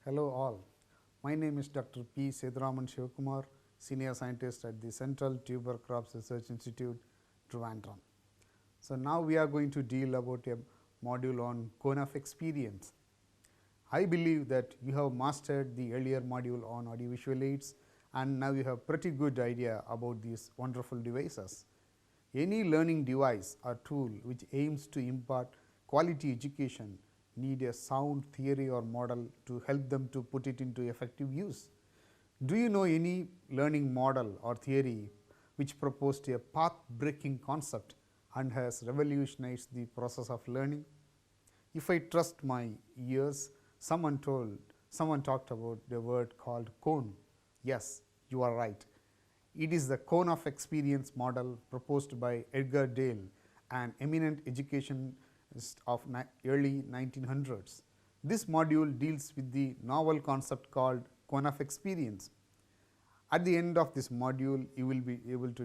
Hello all, my name is Dr. P. Sethuraman Shivakumar, Senior Scientist at the Central Tuber Crops Research Institute, Trivandrum. So, now we are going to deal about a module on cone of experience. I believe that you have mastered the earlier module on audiovisual aids and now you have pretty good idea about these wonderful devices. Any learning device or tool which aims to impart quality education need a sound theory or model to help them to put it into effective use. Do you know any learning model or theory which proposed a path breaking concept and has revolutionized the process of learning? If I trust my ears, someone talked about the word called cone. Yes, you are right. It is the cone of experience model proposed by Edgar Dale, an eminent educationist of early 1900s. This module deals with the novel concept called cone of experience. At the end of this module, you will be able to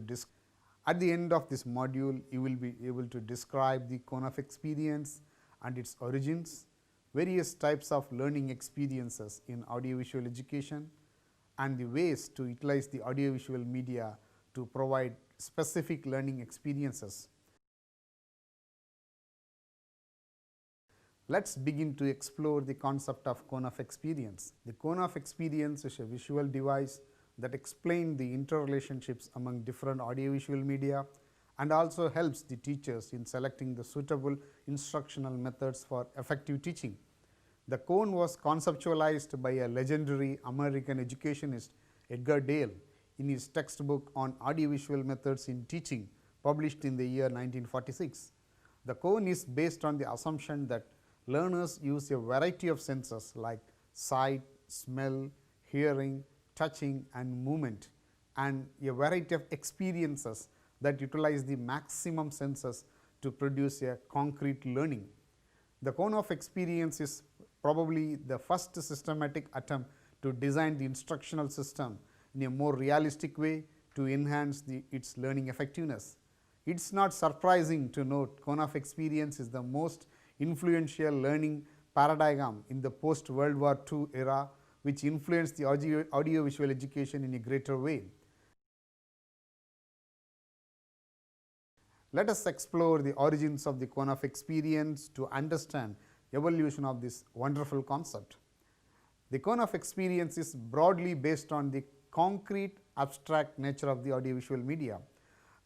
describe the cone of experience and its origins, various types of learning experiences in audiovisual education, and the ways to utilize the audiovisual media to provide specific learning experiences. Let us begin to explore the concept of cone of experience. The cone of experience is a visual device that explains the interrelationships among different audiovisual media and also helps the teachers in selecting the suitable instructional methods for effective teaching. The cone was conceptualized by a legendary American educationist, Edgar Dale, in his textbook on audiovisual methods in teaching, published in the year 1946. The cone is based on the assumption that learners use a variety of senses like sight, smell, hearing, touching and movement, and a variety of experiences that utilize the maximum senses to produce a concrete learning. The cone of experience is probably the first systematic attempt to design the instructional system in a more realistic way to enhance its learning effectiveness. It is not surprising to note cone of experience is the most influential learning paradigm in the post World War II era, which influenced the audiovisual education in a greater way. Let us explore the origins of the cone of experience to understand evolution of this wonderful concept. The cone of experience is broadly based on the concrete abstract nature of the audiovisual media.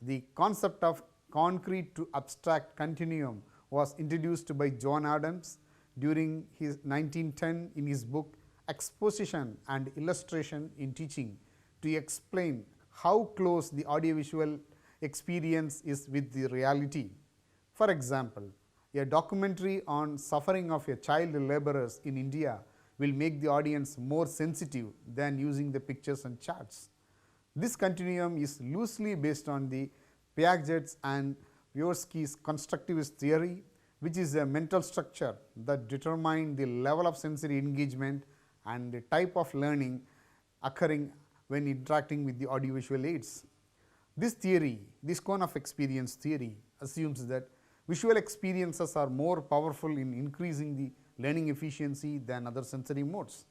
The concept of concrete to abstract continuum was introduced by John Adams during his 1910 in his book Exposition and Illustration in Teaching to explain how close the audiovisual experience is with the reality. For example, a documentary on suffering of a child laborers in India will make the audience more sensitive than using the pictures and charts. This continuum is loosely based on the Piaget's and Vygotsky's constructivist theory, which is a mental structure that determines the level of sensory engagement and the type of learning occurring when interacting with the audiovisual aids. This cone of experience theory assumes that visual experiences are more powerful in increasing the learning efficiency than other sensory modes.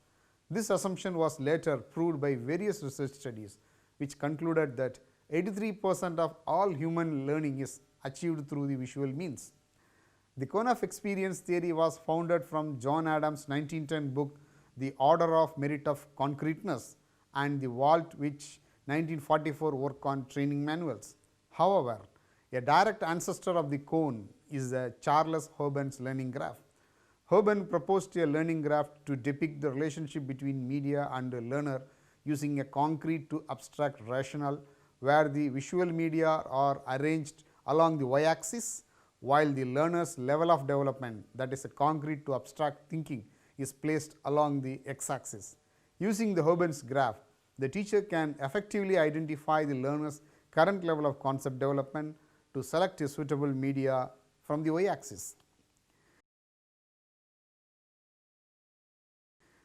This assumption was later proved by various research studies, which concluded that 83% of all human learning is achieved through the visual means. The cone of experience theory was founded from John Adams' 1910 book, The Order of Merit of Concreteness, and the Walt Which 1944 work on training manuals. However, a direct ancestor of the cone is Charles Hobben's learning graph. Hobben proposed a learning graph to depict the relationship between media and the learner using a concrete to abstract rationale, where the visual media are arranged along the y-axis, while the learner's level of development, that is a concrete to abstract thinking, is placed along the x-axis. Using the Hobben's graph, the teacher can effectively identify the learner's current level of concept development to select a suitable media from the y-axis.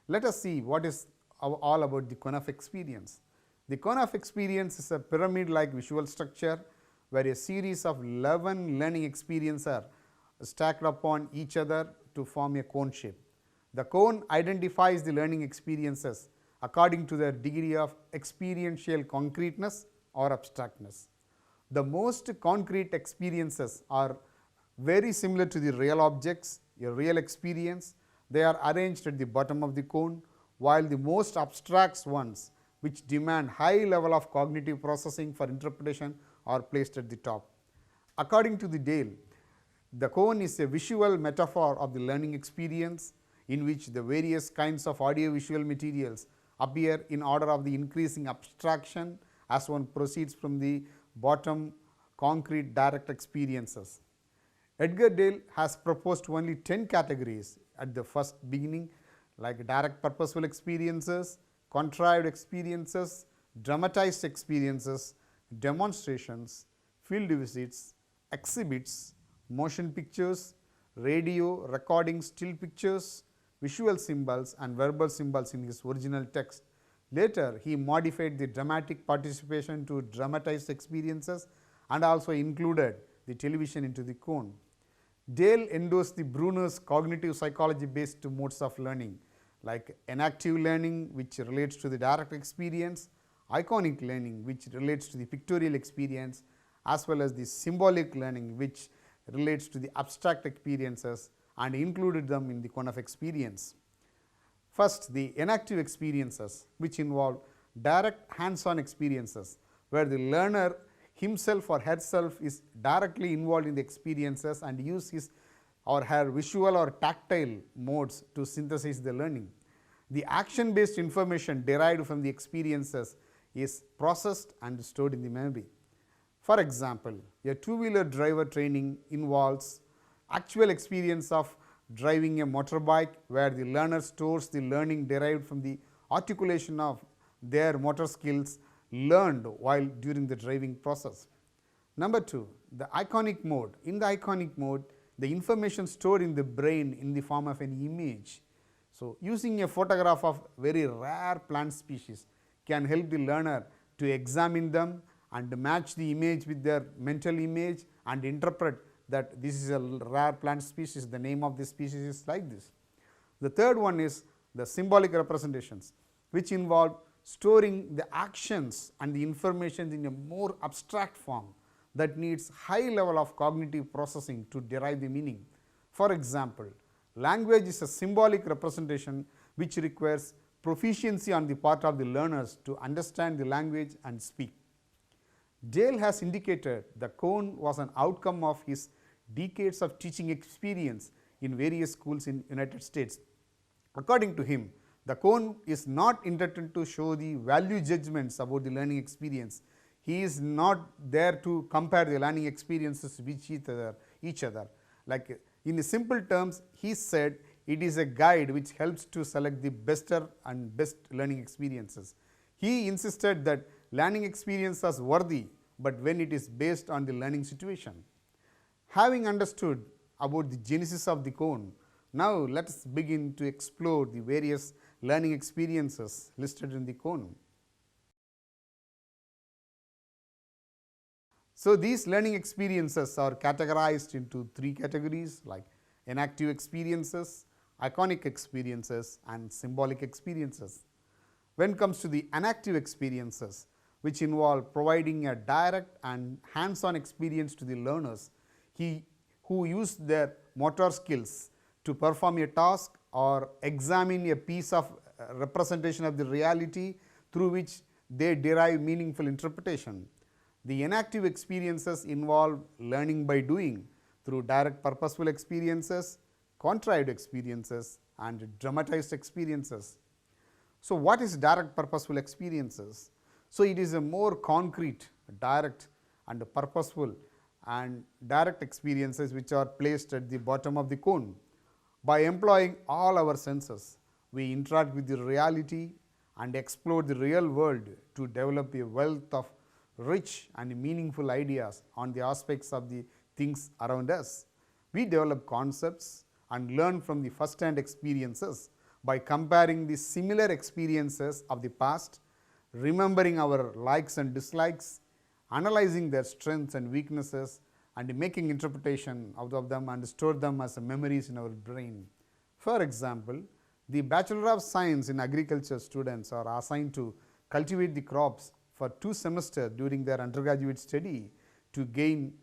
Let us see what is all about the cone of experience. The cone of experience is a pyramid-like visual structure where a series of 11 learning experiences are stacked upon each other to form a cone shape. The cone identifies the learning experiences according to their degree of experiential concreteness or abstractness. The most concrete experiences are very similar to the real objects, a real experience. They are arranged at the bottom of the cone, while the most abstract ones, which demand high level of cognitive processing for interpretation, are placed at the top. According to the Dale, the cone is a visual metaphor of the learning experience in which the various kinds of audiovisual materials appear in order of the increasing abstraction as one proceeds from the bottom concrete direct experiences. Edgar Dale has proposed only 10 categories at the first beginning, like direct purposeful experiences, contrived experiences, dramatized experiences, demonstrations, field visits, exhibits, motion pictures, radio, recording, still pictures, visual symbols and verbal symbols in his original text. Later, he modified the dramatic participation to dramatized experiences and also included the television into the cone. Dale endorsed the Bruner's cognitive psychology based modes of learning, like enactive learning, which relates to the direct experience, iconic learning, which relates to the pictorial experience, as well as the symbolic learning, which relates to the abstract experiences, and included them in the cone of experience. First, the enactive experiences, which involve direct hands-on experiences, where the learner himself or herself is directly involved in the experiences and use his or her visual or tactile modes to synthesize the learning. The action-based information derived from the experiences is processed and stored in the memory. For example, a two-wheeler driver training involves actual experience of driving a motorbike, where the learner stores the learning derived from the articulation of their motor skills learned while during the driving process. Number 2, the iconic mode. In the iconic mode, the information stored in the brain in the form of an image. So, using a photograph of very rare plant species can help the learner to examine them and match the image with their mental image and interpret that this is a rare plant species, the name of this species is like this. The third one is the symbolic representations, which involve storing the actions and the information in a more abstract form that needs high level of cognitive processing to derive the meaning. For example, language is a symbolic representation which requires proficiency on the part of the learners to understand the language and speak. Dale has indicated the cone was an outcome of his decades of teaching experience in various schools in United States. According to him, the cone is not intended to show the value judgments about the learning experience. He is not there to compare the learning experiences with each other. Like in simple terms, he said it is a guide which helps to select the bester and best learning experiences. He insisted that learning experience is worthy, but when it is based on the learning situation. Having understood about the genesis of the cone, now let us begin to explore the various learning experiences listed in the cone. So, these learning experiences are categorized into 3 categories, like enactive experiences, iconic experiences and symbolic experiences. When it comes to the enactive experiences, which involve providing a direct and hands-on experience to the learners who use their motor skills to perform a task or examine a piece of representation of the reality through which they derive meaningful interpretation. The enactive experiences involve learning by doing through direct purposeful experiences, contrived experiences and dramatized experiences. So, what is direct purposeful experiences? So, it is a more concrete, direct and purposeful and direct experiences which are placed at the bottom of the cone. By employing all our senses, we interact with the reality and explore the real world to develop a wealth of rich and meaningful ideas on the aspects of the things around us. We develop concepts and learn from the first-hand experiences by comparing the similar experiences of the past, remembering our likes and dislikes, analyzing their strengths and weaknesses and making interpretation out of them and store them as memories in our brain. For example, The Bachelor of Science in Agriculture students are assigned to cultivate the crops for 2 semesters during their undergraduate study to gain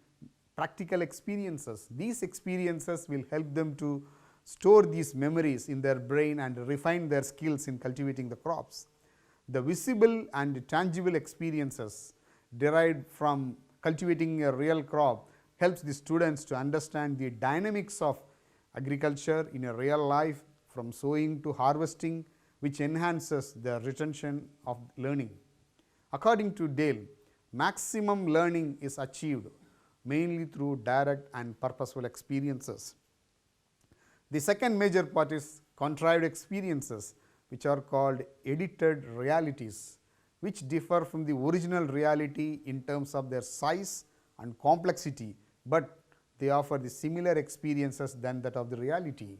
practical experiences. These experiences will help them to store these memories in their brain and refine their skills in cultivating the crops. The visible and tangible experiences derived from cultivating a real crop helps the students to understand the dynamics of agriculture in a real life from sowing to harvesting, which enhances the retention of learning. According to Dale, maximum learning is achieved mainly through direct and purposeful experiences. The second major part is contrived experiences, which are called edited realities, which differ from the original reality in terms of their size and complexity, but they offer the similar experiences than that of the reality.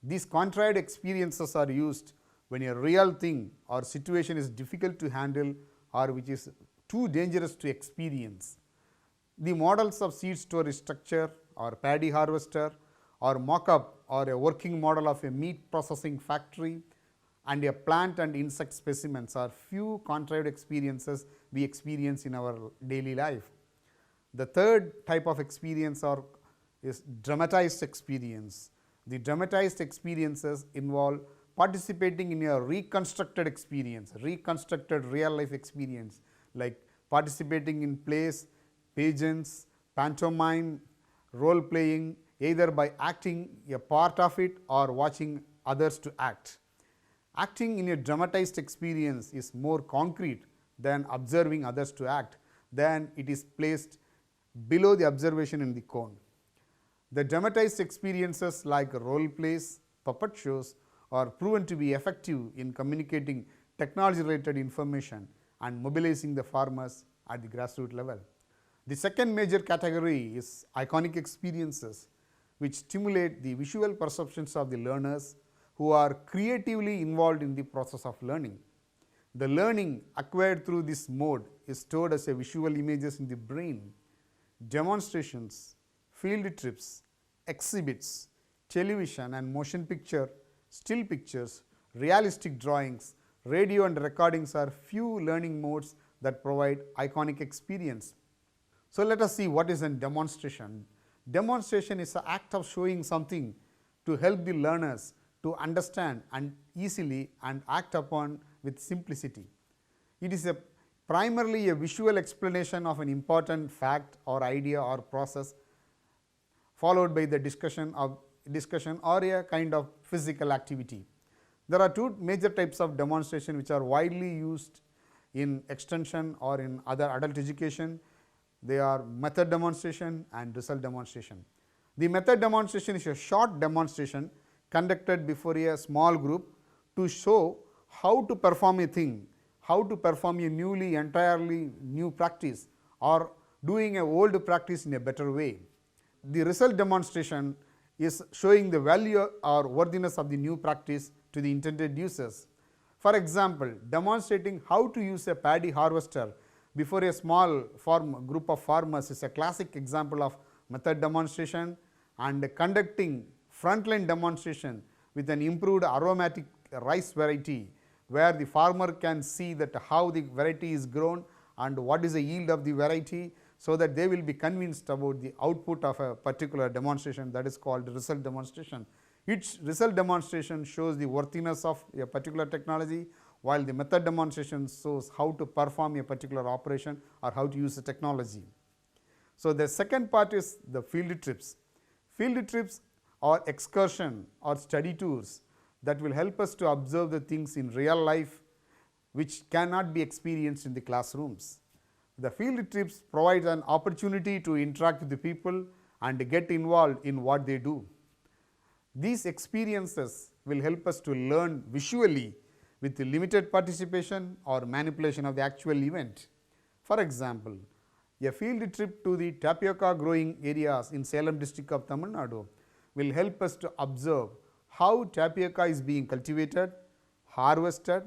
These contrived experiences are used when a real thing or situation is difficult to handle or which is too dangerous to experience. The models of seed storage structure or paddy harvester or mock-up or a working model of a meat processing factory and a plant and insect specimens are few contrived experiences we experience in our daily life. The third type of experience is dramatized experience. The dramatized experiences involve participating in a reconstructed experience, reconstructed real life experience, like participating in plays, pageants, pantomime, role playing, either by acting a part of it or watching others to act. Acting in a dramatized experience is more concrete than observing others to act, then it is placed below the observation in the cone. The dramatized experiences like role plays, puppet shows are proven to be effective in communicating technology related information and mobilizing the farmers at the grassroots level. The second major category is iconic experiences, which stimulate the visual perceptions of the learners who are creatively involved in the process of learning. The learning acquired through this mode is stored as a visual images in the brain. Demonstrations, field trips, exhibits, television and motion picture, still pictures, realistic drawings, radio and recordings are few learning modes that provide iconic experience. So, let us see what is a demonstration. Demonstration is an act of showing something to help the learners to understand and easily and act upon with simplicity. It is primarily a visual explanation of an important fact or idea or process, followed by the discussion or a kind of physical activity. There are two major types of demonstration which are widely used in extension or in other adult education. They are method demonstration and result demonstration. The method demonstration is a short demonstration conducted before a small group to show how to perform a thing, how to perform a entirely new practice or doing an old practice in a better way. The result demonstration is showing the value or worthiness of the new practice to the intended users. For example, demonstrating how to use a paddy harvester before a small group of farmers is a classic example of method demonstration, and conducting frontline demonstration with an improved aromatic rice variety where the farmer can see that how the variety is grown and what is the yield of the variety, so that they will be convinced about the output of a particular demonstration, that is called result demonstration. Each result demonstration shows the worthiness of a particular technology, while the method demonstration shows how to perform a particular operation or how to use the technology. So, the second part is the field trips. Field trips are excursion or study tours that will help us to observe the things in real life which cannot be experienced in the classrooms. The field trips provide an opportunity to interact with the people and get involved in what they do. These experiences will help us to learn visually with limited participation or manipulation of the actual event. For example, a field trip to the tapioca growing areas in Salem district of Tamil Nadu will help us to observe how tapioca is being cultivated, harvested,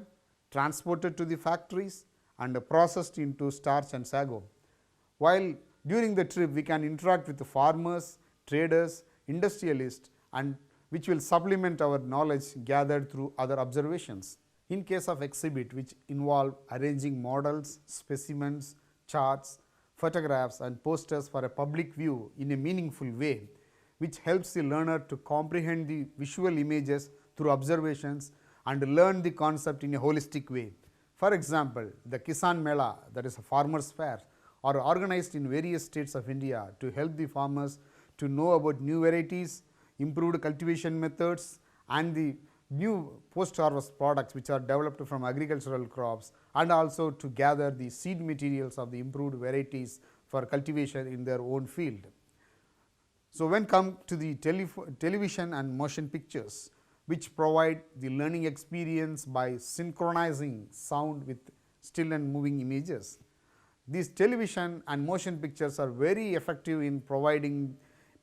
transported to the factories and processed into starch and sago. While during the trip we can interact with the farmers, traders, industrialists and which will supplement our knowledge gathered through other observations. In case of exhibit, which involve arranging models, specimens, charts, photographs and posters for a public view in a meaningful way, which helps the learner to comprehend the visual images through observations and learn the concept in a holistic way. For example, the Kisan Mela, that is a farmers fair, are organized in various states of India to help the farmers to know about new varieties, improved cultivation methods and the new post-harvest products which are developed from agricultural crops, and also to gather the seed materials of the improved varieties for cultivation in their own field. So, when come to the television and motion pictures, which provide the learning experience by synchronizing sound with still and moving images. These television and motion pictures are very effective in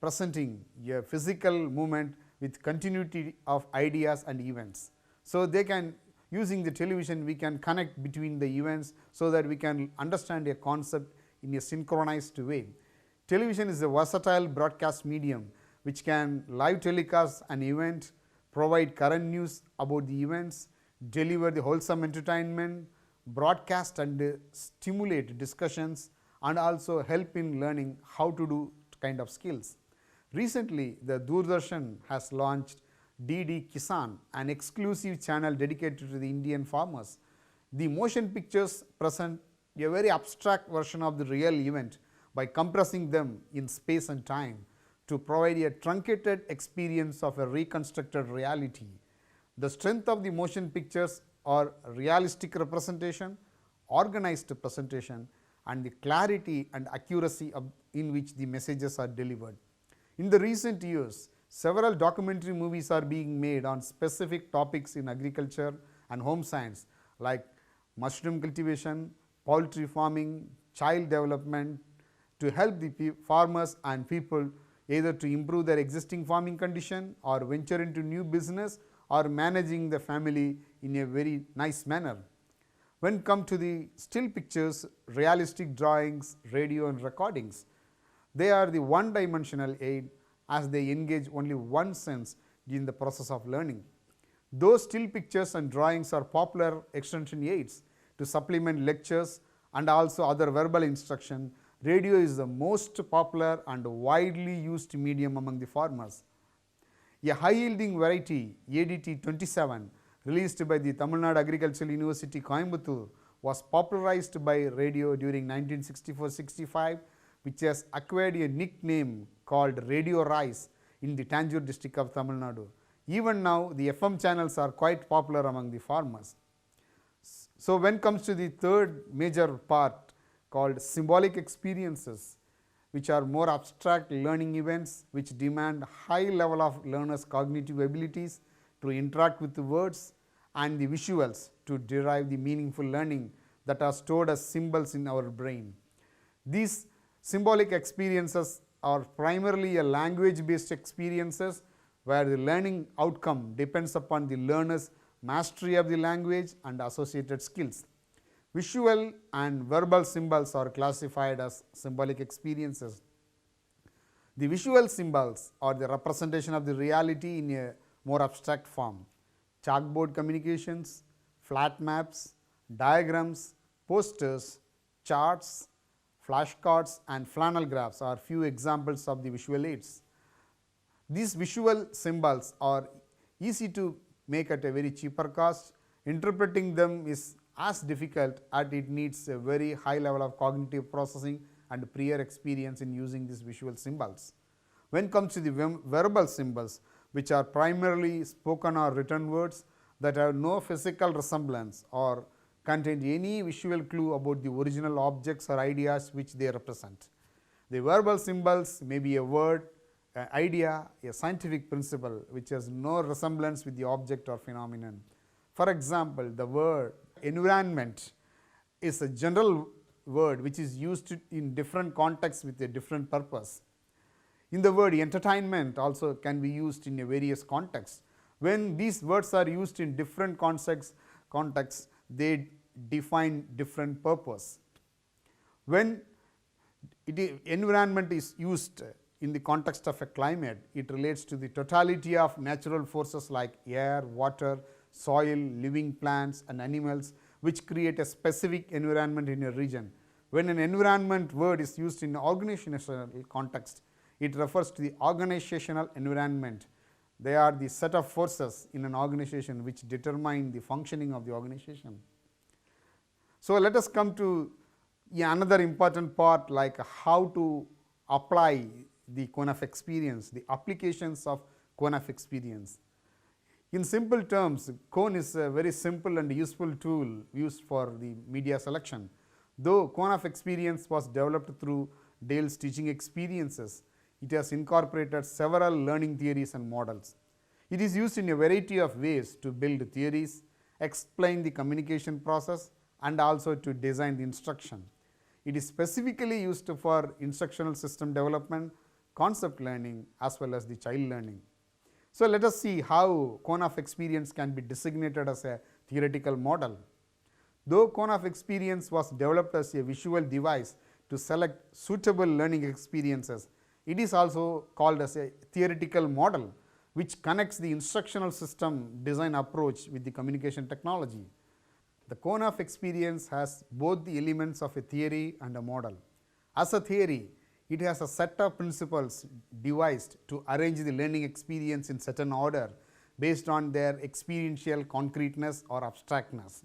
presenting a physical movement with continuity of ideas and events. So, they can, using the television, we can connect between the events so that we can understand a concept in a synchronized way. Television is a versatile broadcast medium which can live telecast an event, provide current news about the events, deliver the wholesome entertainment, broadcast and stimulate discussions, and also help in learning how to do kind of skills. Recently, the Doordarshan has launched DD Kisan, an exclusive channel dedicated to the Indian farmers. The motion pictures present a very abstract version of the real event by compressing them in space and time to provide a truncated experience of a reconstructed reality. The strength of the motion pictures are realistic representation, organized presentation, and the clarity and accuracy in which the messages are delivered. In the recent years, several documentary movies are being made on specific topics in agriculture and home science like mushroom cultivation, poultry farming, child development, to help the farmers and people either to improve their existing farming condition or venture into new business or managing the family in a very nice manner. When come to the still pictures, realistic drawings, radio and recordings, they are the one-dimensional aid as they engage only one sense in the process of learning. Those still pictures and drawings are popular extension aids to supplement lectures and also other verbal instruction. Radio is the most popular and widely used medium among the farmers. A high-yielding variety, ADT 27, released by the Tamil Nadu Agricultural University, Coimbatore, was popularized by radio during 1964-65, which has acquired a nickname called Radio Rice in the Tanjore district of Tamil Nadu. Even now, the FM channels are quite popular among the farmers. So, when comes to the third major part called symbolic experiences, which are more abstract learning events which demand high level of learners' cognitive abilities to interact with the words and the visuals to derive the meaningful learning that are stored as symbols in our brain. These symbolic experiences are primarily a language-based experiences where the learning outcome depends upon the learner's mastery of the language and associated skills. Visual and verbal symbols are classified as symbolic experiences. The visual symbols are the representation of the reality in a more abstract form. Chalkboard communications, flat maps, diagrams, posters, charts, flashcards and flannel graphs are few examples of the visual aids. These visual symbols are easy to make at a very cheaper cost. Interpreting them is as difficult as it needs a very high level of cognitive processing and prior experience in using these visual symbols. When it comes to the verbal symbols, which are primarily spoken or written words that have no physical resemblance or contain any visual clue about the original objects or ideas which they represent. The verbal symbols may be a word, an idea, a scientific principle which has no resemblance with the object or phenomenon. For example, the word environment is a general word which is used in different contexts with a different purpose. In the word entertainment also can be used in a various contexts. When these words are used in different contexts, they define different purpose. When environment is used in the context of a climate, it relates to the totality of natural forces like air, water, soil, living plants and animals, which create a specific environment in a region. When an environment word is used in an organizational context, it refers to the organizational environment. They are the set of forces in an organization which determine the functioning of the organization. So, let us come to another important part, like how to apply the cone of experience, the applications of cone of experience. In simple terms, cone is a very simple and useful tool used for the media selection. Though cone of experience was developed through Dale's teaching experiences, it has incorporated several learning theories and models. It is used in a variety of ways to build theories, explain the communication process and also to design the instruction. It is specifically used for instructional system development, concept learning as well as the child learning. So, let us see how cone of experience can be designated as a theoretical model. Though cone of experience was developed as a visual device to select suitable learning experiences, it is also called as a theoretical model which connects the instructional system design approach with the communication technology. The cone of experience has both the elements of a theory and a model. As a theory, it has a set of principles devised to arrange the learning experience in certain order based on their experiential concreteness or abstractness.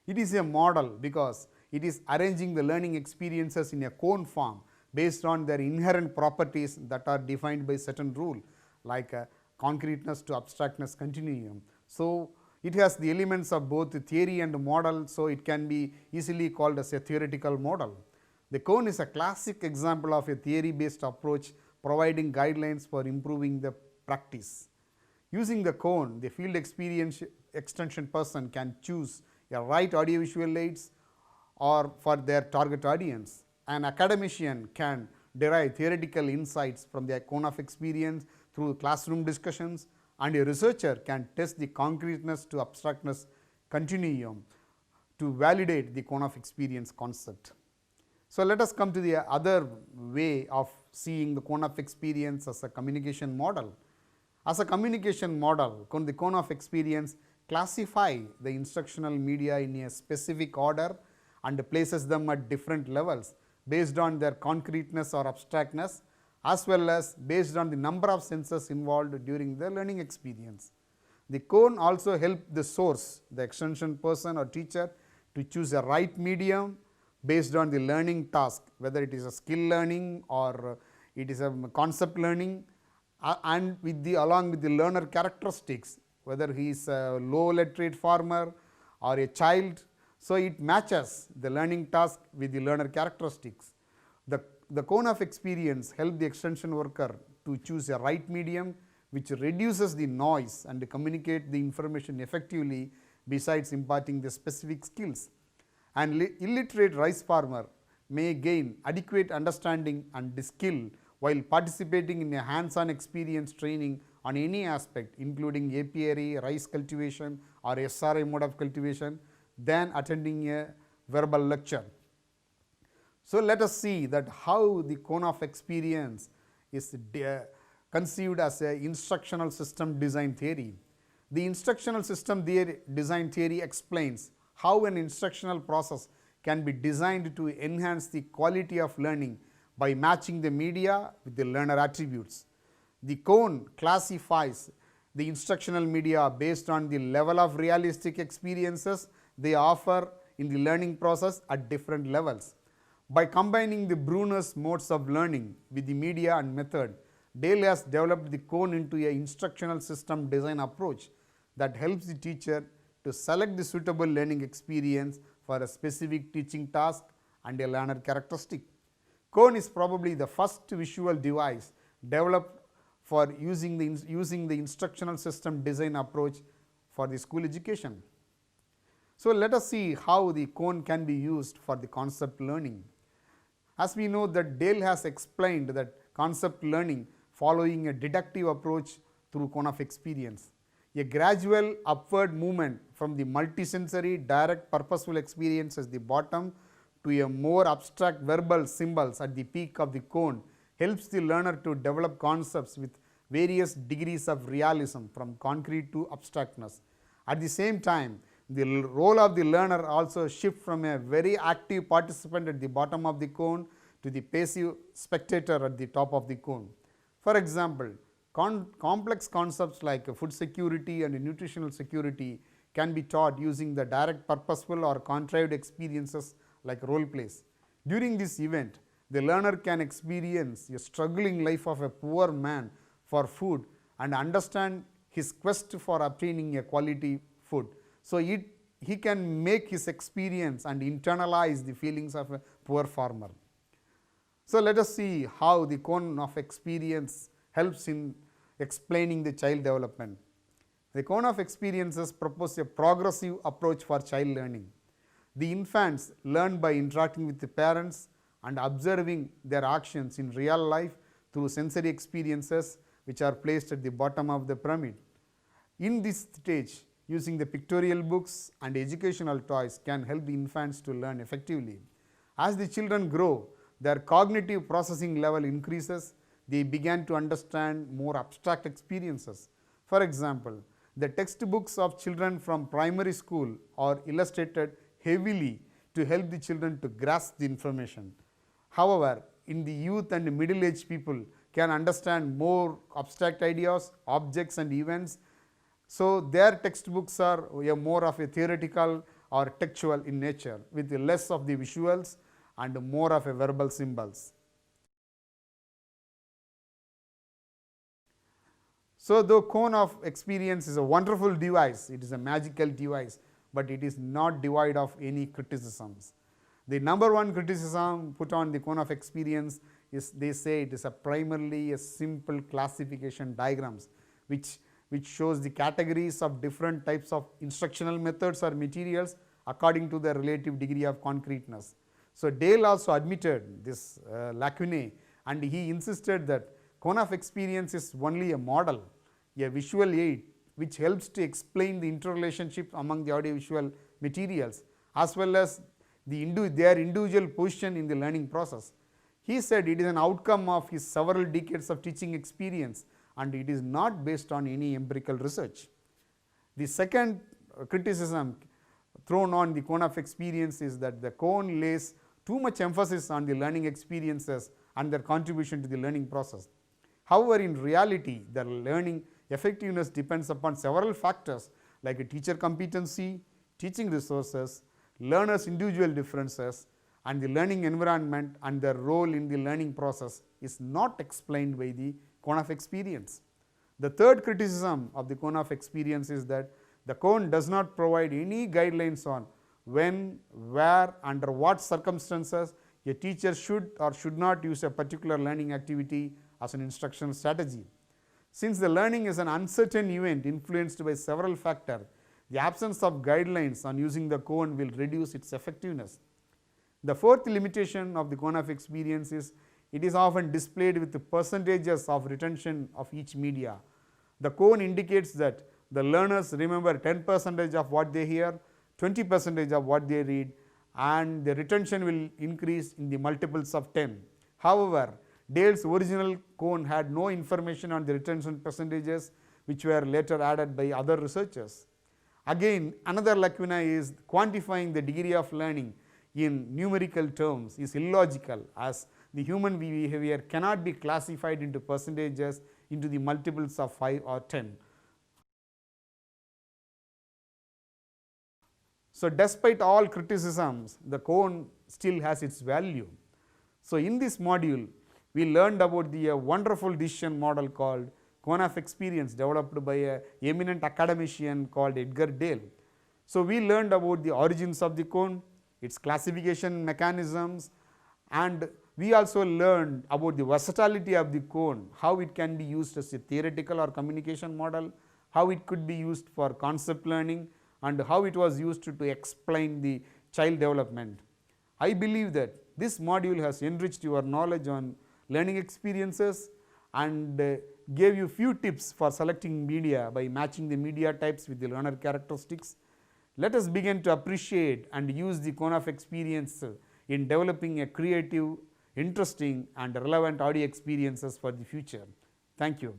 It is a model because it is arranging the learning experiences in a cone form based on their inherent properties that are defined by certain rule, like concreteness to abstractness continuum. So, it has the elements of both the theory and model, so it can be easily called as a theoretical model. The cone is a classic example of a theory based approach providing guidelines for improving the practice. Using the cone, the field experience extension person can choose a right audiovisual aids or for their target audience. An academician can derive theoretical insights from their cone of experience through classroom discussions, and a researcher can test the concreteness to abstractness continuum to validate the cone of experience concept. So, let us come to the other way of seeing the cone of experience as a communication model. As a communication model, the cone of experience classify the instructional media in a specific order and places them at different levels based on their concreteness or abstractness, as well as based on the number of senses involved during the learning experience. The cone also helps the source, the extension person or teacher, to choose a right medium based on the learning task, whether it is a skill learning or it is a concept learning, and with the along with the learner characteristics, whether he is a low literate farmer or a child. So, it matches the learning task with the learner characteristics. The cone of experience helps the extension worker to choose a right medium which reduces the noise and communicate the information effectively besides imparting the specific skills. An illiterate rice farmer may gain adequate understanding and skill while participating in a hands-on experience training on any aspect including apiary, rice cultivation or SRI mode of cultivation than attending a verbal lecture. So, let us see that how the cone of experience is conceived as an instructional system design theory. The instructional system design theory explains how an instructional process can be designed to enhance the quality of learning by matching the media with the learner attributes. The cone classifies the instructional media based on the level of realistic experiences they offer in the learning process at different levels. By combining the Bruner's modes of learning with the media and method, Dale has developed the cone into an instructional system design approach that helps the teacher to select the suitable learning experience for a specific teaching task and a learner characteristic. Cone is probably the first visual device developed for using the instructional system design approach for the school education. So, let us see how the cone can be used for the concept learning. As we know that Dale has explained that concept learning following a deductive approach through cone of experience. A gradual upward movement from the multisensory direct purposeful experience at the bottom to a more abstract verbal symbols at the peak of the cone helps the learner to develop concepts with various degrees of realism from concrete to abstractness. At the same time, the role of the learner also shifts from a very active participant at the bottom of the cone to the passive spectator at the top of the cone. For example, complex concepts like food security and nutritional security can be taught using the direct purposeful or contrived experiences like role plays. During this event, the learner can experience a struggling life of a poor man for food and understand his quest for obtaining a quality food. So, he can make his experience and internalize the feelings of a poor farmer. So, let us see how the cone of experience helps in explaining the child development. The cone of experiences propose a progressive approach for child learning. The infants learn by interacting with the parents and observing their actions in real life through sensory experiences which are placed at the bottom of the pyramid. In this stage, using the pictorial books and educational toys can help the infants to learn effectively. As the children grow, their cognitive processing level increases. They begin to understand more abstract experiences. For example, the textbooks of children from primary school are illustrated heavily to help the children to grasp the information. However, in the youth and middle-aged people can understand more abstract ideas, objects and events. So, their textbooks are more of a theoretical or textual in nature with less of the visuals and more of a verbal symbols. So, the cone of experience is a wonderful device, it is a magical device, but it is not devoid of any criticisms. The number one criticism put on the cone of experience is they say it is primarily a simple classification diagrams which shows the categories of different types of instructional methods or materials according to their relative degree of concreteness. So, Dale also admitted this lacunae and he insisted that cone of experience is only a model, a visual aid which helps to explain the interrelationship among the audiovisual materials as well as their individual position in the learning process. He said it is an outcome of his several decades of teaching experience and it is not based on any empirical research. The second criticism thrown on the cone of experience is that the cone lays too much emphasis on the learning experiences and their contribution to the learning process. However, in reality, the learning effectiveness depends upon several factors like teacher competency, teaching resources, learners' individual differences, and the learning environment and their role in the learning process is not explained by the cone of experience. The third criticism of the cone of experience is that the cone does not provide any guidelines on when, where, under what circumstances a teacher should or should not use a particular learning activity as an instructional strategy. Since the learning is an uncertain event influenced by several factors, the absence of guidelines on using the cone will reduce its effectiveness. The fourth limitation of the cone of experience is it is often displayed with the percentages of retention of each media. The cone indicates that the learners remember 10% of what they hear, 20% of what they read, and the retention will increase in the multiples of 10. However, Dale's original cone had no information on the retention percentages which were later added by other researchers. Again, another lacuna is quantifying the degree of learning in numerical terms is illogical, as the human behavior cannot be classified into percentages into the multiples of 5 or 10. So, despite all criticisms, the cone still has its value. So, in this module, we learned about the wonderful decision model called cone of experience developed by an eminent academician called Edgar Dale. So, we learned about the origins of the cone, its classification mechanisms, and we also learned about the versatility of the cone, how it can be used as a theoretical or communication model, how it could be used for concept learning, and how it was used to explain the child development. I believe that this module has enriched your knowledge on learning experiences and gave you few tips for selecting media by matching the media types with the learner characteristics. Let us begin to appreciate and use the cone of experience in developing a creative, interesting and relevant audio experiences for the future. Thank you.